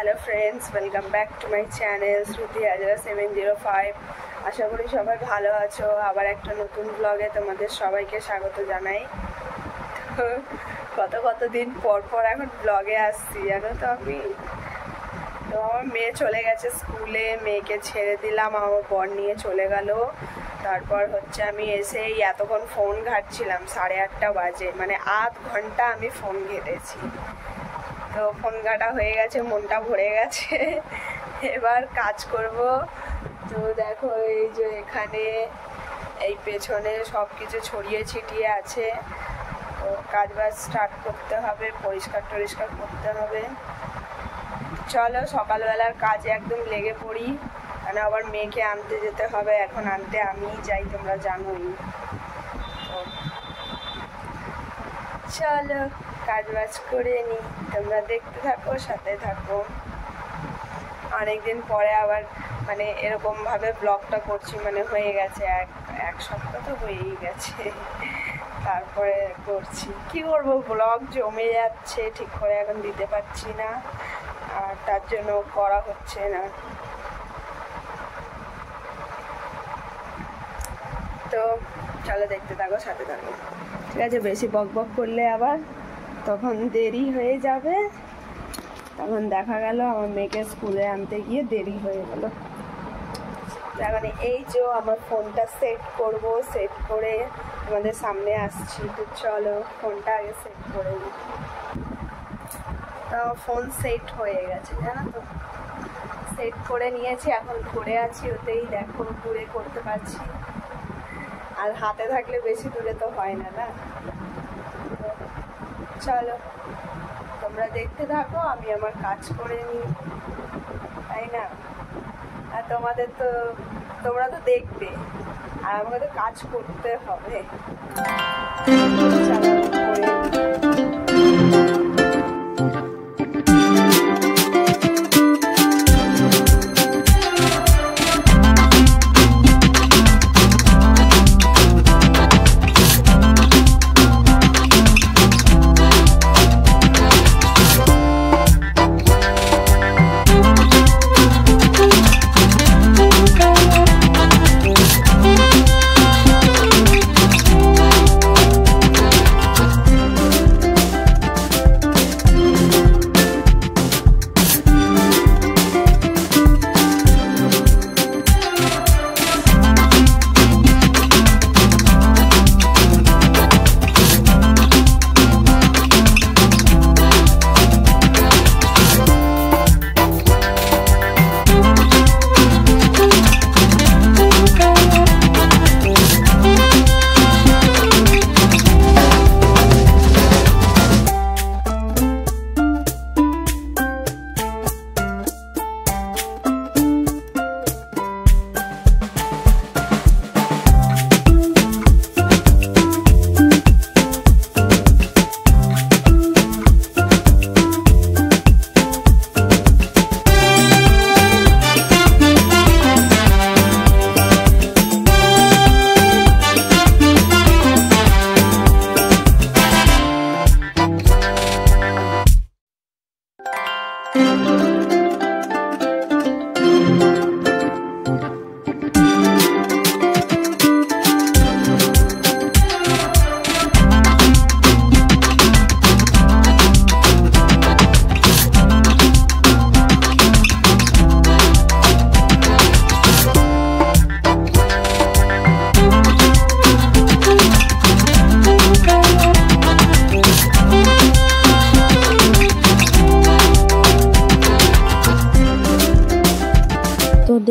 Hello friends, welcome back to my channel Shruti Hazra 705। আশা করি সবাই ভালো আছো। আবার একটা নতুন ব্লগে তোমাদের সবাইকে স্বাগত জানাই। তো কতদিন পর এখন ব্লগে আসছি জানো তো। তো আমার মেয়ে চলে গেছে স্কুলে, মেয়েকে ছেড়ে দিলাম, আমার বর নিয়ে চলে গেল। তারপর আমি এসেই এতক্ষণ ফোন ঘাঁটছিলাম, 8:30 বাজে, মানে আধ ঘন্টা আমি ফোন ঘেটেছি। তো ফোন ঘাটা হয়ে গেছে, মনটা ভরে গেছে, এবার কাজ করব। তো দেখো এই যে এখানে এই পেছনে সব কিছু ছড়িয়ে ছিটিয়ে আছে, তো কাজ বাজ স্টার্ট করতে হবে, পরিষ্কার টরিষ্কার করতে হবে। চলো সকালবেলার কাজে একদম লেগে পড়ি, মানে আবার মেয়েকে আনতে যেতে হবে। এখন আনতে আমিই যাই, তোমরা জানোই। তো চলো কাজ বাজ করে নিই, তোমরা দেখতে থাকো, সাথে থাকো। অনেকদিন পরে আবার মানে এরকমভাবে ব্লগটা করছি, মানে হয়ে গেছে এক সপ্তাহ তো হয়েই গেছে, তারপরে করছি। কি করব, ব্লগ জমে যাচ্ছে, ঠিক করে এখন দিতে পারছি না, আর তার জন্য করা হচ্ছে না। তো চলো দেখতে থাকো, সাথে থাকো, ঠিক আছে। বেশি বক বক করলে আবার তখন দেরি হয়ে যাবে, তখন দেখা গেল আমার মেয়েকে স্কুলে আনতে গিয়ে দেরি হয়ে গেল। এখন এই যে আমার ফোনটা সেট করব, সেট করে আমাদের সামনে আসছি। তো চলো ফোনটা আগে সেট করে নিই। ফোন সেট হয়ে গেছে জানো তো, সেট করে নিয়েছি, এখন ধরে আছি ওতেই। দেখো দূরে করতে পারছি, আর হাতে থাকলে বেশি দূরে তো হয় না, না? চলো তোমরা দেখতে থাকো, আমি আমার কাজ করে নিই, তাই না? আর তোমরা তো দেখবে, আর আমাকে তো কাজ করতে হবে। চলো করে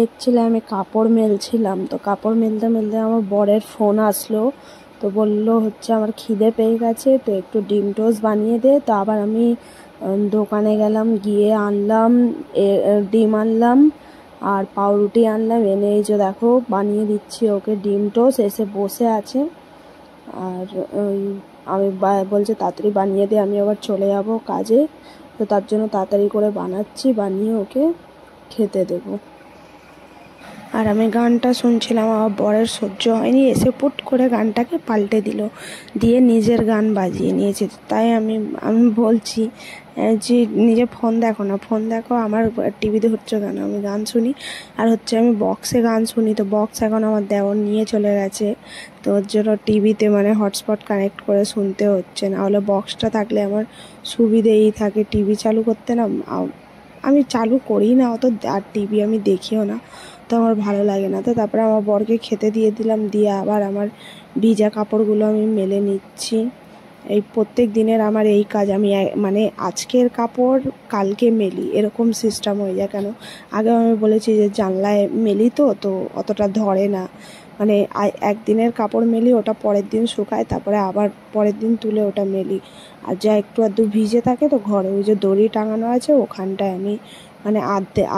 দেখছিলাম আমি কাপড় মেলছিলাম। তো কাপড় মেলতে মেলতে আমার বরের ফোন আসলো, তো বললো আমার খিদে পেয়ে গেছে, তো একটু ডিম টোস্ট বানিয়ে দে। তো আবার আমি দোকানে গেলাম, গিয়ে আনলাম ডিম আনলাম আর পাউরুটি আনলাম, এনে এই যে দেখো বানিয়ে দিচ্ছি ওকে ডিম টোস্ট। এসে বসে আছে, আর আমি বলছে তাড়াতাড়ি বানিয়ে দে, আমি আবার চলে যাব কাজে। তো তার জন্য তাড়াতাড়ি করে বানাচ্ছি, বানিয়ে ওকে খেতে দেবো। আর আমি গানটা শুনছিলাম, আমার বরের সহ্য হয়নি, এসে পুট করে গানটাকে পাল্টে দিল, দিয়ে নিজের গান বাজিয়ে নিয়েছে। তাই আমি বলছি যে নিজে ফোন দেখো না, ফোন দেখো, আমার টিভিতে হচ্ছে কেন, আমি গান শুনি। আর হচ্ছে আমি বক্সে গান শুনি, তো বক্স এখন আমার দেওর নিয়ে চলে গেছে, তো ওর জন্য টিভিতে মানে হটস্পট কানেক্ট করে শুনতে হচ্ছে, না হলে বক্সটা থাকলে আমার সুবিধেই থাকে টিভি চালু করতে। না আমি চালু করি না অত, আর টিভি আমি দেখিও না, তো আমার ভালো লাগে না। তো তারপরে আমার বরকে খেতে দিয়ে দিলাম, দিয়ে আবার আমার ভিজা কাপড়গুলো আমি মেলে নিচ্ছি। এই প্রত্যেক দিনের আমার এই কাজ, আমি মানে আজকের কাপড় কালকে মেলি, এরকম সিস্টেম হয়ে যায়। কেন আগে আমি বলেছি যে জানলায় মেলি, তো অতটা ধরে না, মানে একদিনের কাপড় মেলি, ওটা পরের দিন শুকায়, তারপরে আবার পরের দিন তুলে ওটা মেলি। আর যা একটু আধটু ভিজে থাকে তো ঘরে ওই যে দড়ি টাঙানো আছে ওখানটায় আমি মানে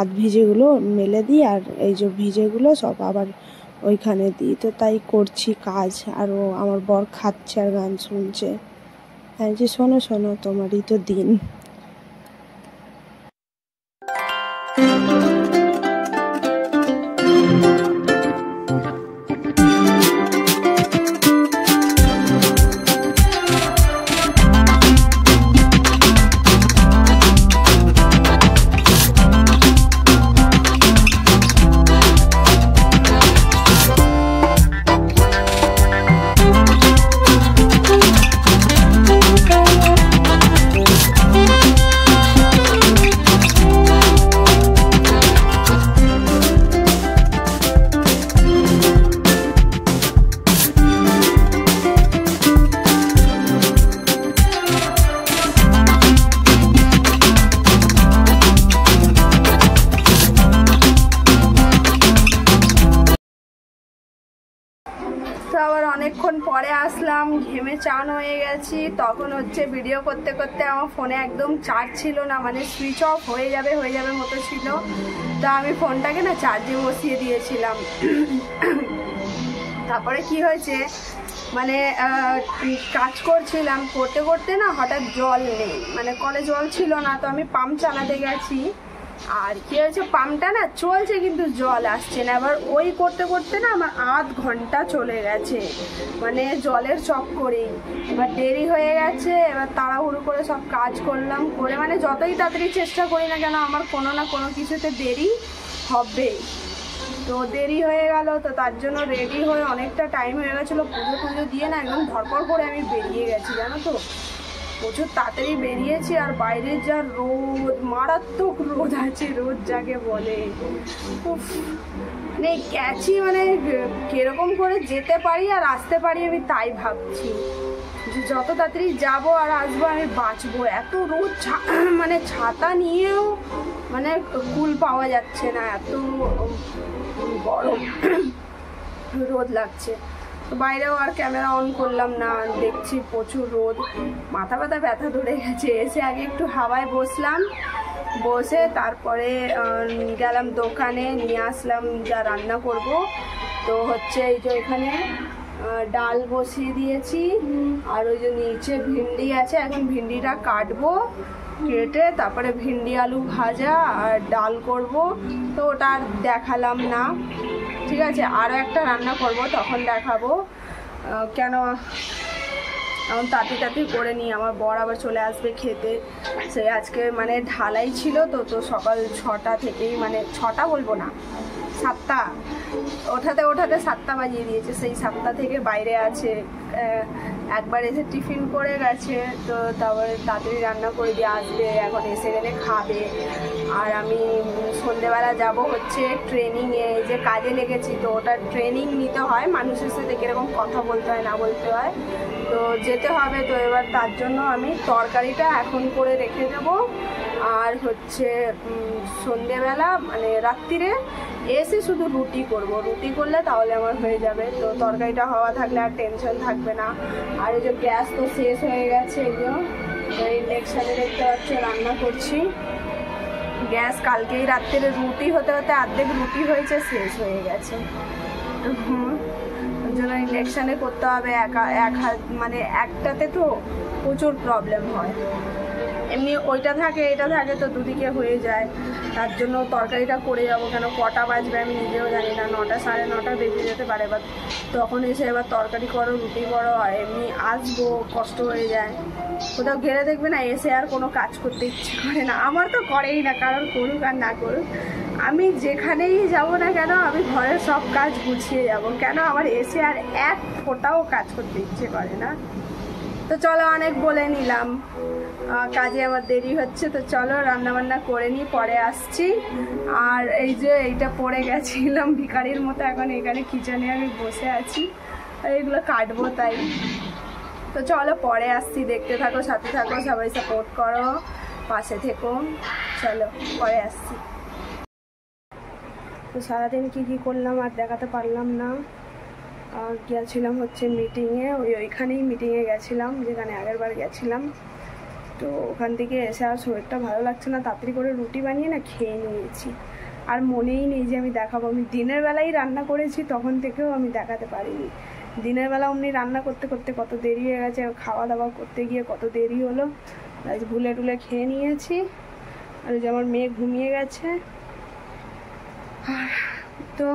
আধ ভিজেগুলো মেলে দিই, আর এই যে ভিজেগুলো সব আবার ওইখানে দিই। তো তাই করছি কাজ, আর ও আমার বর খাচ্ছে আর গান শুনছে। হ্যাঁ যে শোনো শোনো, তোমারই তো দিন। তো আবার অনেকক্ষণ পরে আসলাম, ঘেমে চান হয়ে গেছি। তখন হচ্ছে ভিডিও করতে করতে আমার ফোনে একদম চার্জ ছিল না, মানে সুইচ অফ হয়ে যাবে মতো ছিল। তা আমি ফোনটাকে না চার্জে বসিয়ে দিয়েছিলাম। তারপরে কি হয়েছে, মানে কাজ করছিলাম, করতে করতে না হঠাৎ জল নেই, মানে কলে জল ছিল না, তো আমি পাম্প চালাতে গেছি। আর কি হয়েছে, পাম্পটা না চলছে কিন্তু জল আসছে না। এবার ওই করতে করতে না আমার আধ ঘন্টা চলে গেছে, মানে জলের চক্করেই। এবার দেরি হয়ে গেছে, এবার তাড়াহুড়ো করে সব কাজ করলাম, করে মানে যতই তাড়াতাড়ি চেষ্টা করি না কেন আমার কোনো না কোনো কিছুতে দেরি হবেই। তো দেরি হয়ে গেল, তো তার জন্য রেডি হয়ে অনেকটা টাইম হয়ে গেছিলো, পুজো দিয়ে না একদম ধরপড় করে আমি বেরিয়ে গেছি, জানো তো, প্রচুর তাড়াতাড়ি বেরিয়েছি। আর বাইরের যা রোদ, মারাত্মক রোদ আছে, রোদ যাকে বলে, মানে গেছি, মানে কিরকম করে যেতে পারি আর আসতে পারি আমি তাই ভাবছি, যে যত তাড়াতাড়ি যাবো আর আসবো আমি বাঁচবো। এত রোদ, মানে ছাতা নিয়েও মানে কুল পাওয়া যাচ্ছে না, এত গরম রোদ লাগছে। তো বাইরেও আর ক্যামেরা অন করলাম না, দেখছি প্রচুর রোদ, মাথা ব্যথা ধরে গেছে। এসে আগে একটু হাওয়ায় বসলাম, বসে তারপরে গেলাম দোকানে, নিয়ে আসলাম যা রান্না করব। তো হচ্ছে এই যে এখানে ডাল বসিয়ে দিয়েছি, আর ওই যে নিচে ভিন্ডি আছে, এখন ভিন্ডিটা কাটবো, কেটে তারপরে ভিন্ডি আলু ভাজা আর ডাল করব। তো ওটা আর দেখালাম না, ঠিক আছে, আরও একটা রান্না করব তখন দেখাবো। কেন এখন তাড়াতাড়ি করে নিই, আমার বর আবার চলে আসবে খেতে। সে আজকে মানে ঢালাই ছিল, তো সকাল 6টা থেকেই, মানে 6টা বলবো না, 7টা, ওঠাতে 7টা বাজিয়ে দিয়েছে, সেই 7টা থেকে বাইরে আছে। একবার এসে টিফিন করে গেছে, তো তারপরে তাড়াতাড়ি রান্না করে দিয়ে আসবে, এখন এসে গেলে খাবে। আর আমি সন্ধেবেলা যাব হচ্ছে ট্রেনিংয়ে, যে কাজে লেগেছি, তো ওটা ট্রেনিং নিতে হয়, মানুষের সাথে কীরকম কথা বলতে হয় না বলতে হয়, তো যেতে হবে। তো এবার তার জন্য আমি তরকারিটা এখন করে রেখে দেবো, আর হচ্ছে সন্ধেবেলা মানে রাত্রিরে এসে শুধু রুটি করব, রুটি করলে তাহলে আমার হয়ে যাবে। তো তরকারিটা হওয়া থাকলে আর টেনশন থাকবে না। আর এই যে গ্যাস তো শেষ হয়ে গেছে, এগুলো ইন্ডাকশানে দেখতে পাচ্ছি রান্না করছি। গ্যাস কালকেই রাত্রে রুটি হতে হতে অর্ধেক রুটি হয়েছে, শেষ হয়ে গেছে। ওই জন্য ইন্ডাকশানে করতে হবে, এক হাত মানে একটাতে তো প্রচুর প্রবলেম হয়। এমনি ওইটা থাকে এটা থাকে তো দুদিকে হয়ে যায়, তার জন্য তরকারিটা করে যাবো। কেন কটা বাজবে আমি নিজেও জানি না, 9টা 9:30 বেজে যেতে পারে। এবার তখন এসে এবার তরকারি করো, রুটি করো, এমনি আসবো, কষ্ট হয়ে যায়। কোথাও ঘেরে দেখবে না এসে আর কোনো কাজ করতে ইচ্ছে করে না। আমার তো করেই না, কারণ করুক আর না করুক, আমি যেখানেই যাব না কেন আমি ঘরের সব কাজ গুছিয়ে যাব। কেন আমার এসে আর এক ফোঁটাও কাজ করতে ইচ্ছে করে না। তো চলো, অনেক বলে নিলাম, কাজে আমার দেরি হচ্ছে, তো চলো রান্নাবান্না করে নিই, পরে আসছি। আর এই যে এইটা পড়ে গেছিলাম ভিখারির মতো, এখন এখানে কিচেনে আমি বসে আছি, এইগুলো কাটবো তাই। তো চলো পরে আসছি, দেখতে থাকো, সাথে থাকো, সবাই সাপোর্ট করো, পাশে থেকো। চলো পরে আসছি। তো সারাদিন কী করলাম আর দেখাতে পারলাম না। গিয়েছিলাম হচ্ছে মিটিংয়ে, ওইখানেই মিটিংয়ে গেছিলাম যেখানে আগের বার গেছিলাম। তো ওখান থেকে এসে আর শরীরটা ভালো লাগছে না, তাড়াতাড়ি করে রুটি বানিয়ে না খেয়ে নিয়েছি। আর মনেই নেই যে আমি দেখাবো। আমি দিনের বেলায় রান্না করেছি, তখন থেকেও আমি দেখাতে পারিনি। দিনের বেলা অমনি রান্না করতে করতে কত দেরি হয়ে গেছে, খাওয়া দাওয়া করতে গিয়ে কত দেরি হলো, আজ ভুলে টুলে খেয়ে নিয়েছি। আর যে আমার মেয়ে ঘুমিয়ে গেছে। তো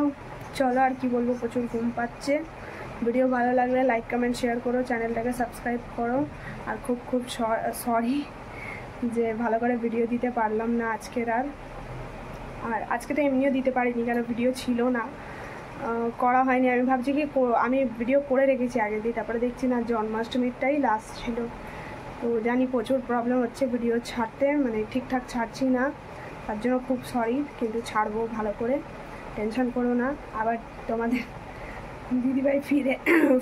চলো আর কি বলবো, প্রচুর ঘুম পাচ্ছে। ভিডিও ভালো লাগলে লাইক কমেন্ট শেয়ার করো, চ্যানেলটাকে সাবস্ক্রাইব করো। আর খুব সরি যে ভালো করে ভিডিও দিতে পারলাম না আজকের। আর আজকে তো এমনিও দিতে পারিনি, কেন ভিডিও ছিল না, করা হয়নি। আমি ভাবছি কি আমি ভিডিও করে রেখেছি আগের দিন, তারপরে দেখছি না জন্মাষ্টমীরটাই লাস্ট ছিল। তো জানি প্রচুর প্রবলেম হচ্ছে ভিডিও ছাড়তে, মানে ঠিকঠাক ছাড়ছি না, তার জন্য খুব সরি। কিন্তু ছাড়বো ভালো করে, টেনশন করো না। আবার তোমাদের দিদিভাই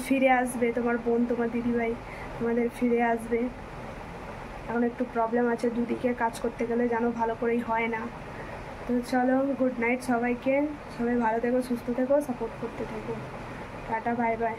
ফিরে আসবে, তোমার বোন, তোমার দিদিভাই তোমাদের ফিরে আসবে। এখন একটু প্রবলেম আছে, দুদিকে কাজ করতে গেলে জানো ভালো করেই হয় না। তো চলো, গুড নাইট সবাইকে, সবাই ভালো থেকো, সুস্থ থেকো, সাপোর্ট করতে থেকো। Tata, bye bye.